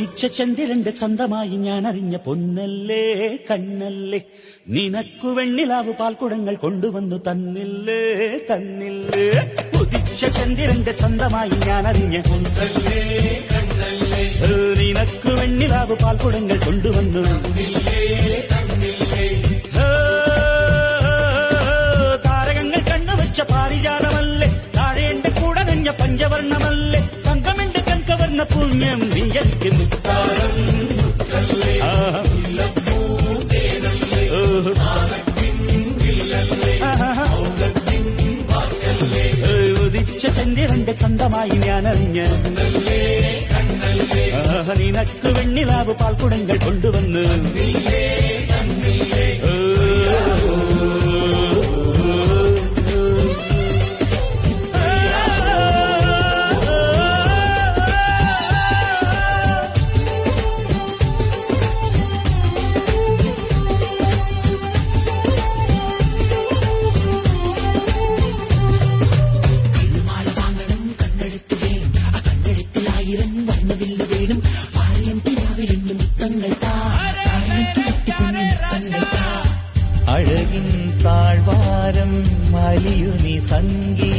ഉദിച്ച ചന്ദ്രന്റെ ചന്തമായി ഞാൻ അറിഞ്ഞ പൊന്നല്ലേ കണ്ണല്ലേ, നിനക്കു വെണ്ണിലാവു പാൽക്കുടങ്ങൾ കൊണ്ടുവന്നു തന്നില്ലേ തന്നില്ലേ. ഉദിച്ച ചന്ദ്രന്റെ ചന്തമായി ഞാൻ അറിഞ്ഞ പൊന്നല്ലേ കണ്ണല്ലേ, നിനക്കു വെണ്ണിലാവു പാൽക്കുടങ്ങൾ കൊണ്ടുവന്നു താരകങ്ങൾ കണ്ണുവെച്ച പാരിജാതമല്ലേ, താഴെ എന്റെ കൂടെ നഞ്ഞ പഞ്ചവർണ്ണമല്ലേ, തങ്കമെന്റെ കൺകവർണ്ണ പുണ്യം നീയക്ക് മുത്താരം ഉദിച്ച ചന്ദ്രന്റെ ചന്തമായി ഞാൻ അറിഞ്ഞ നിനക്ക് വെണ്ണിലാവ് പാൽക്കുടങ്ങൾ കൊണ്ടുവന്ന് അഴകിൻ താഴ്വാരം അലിയുനി സംഗീ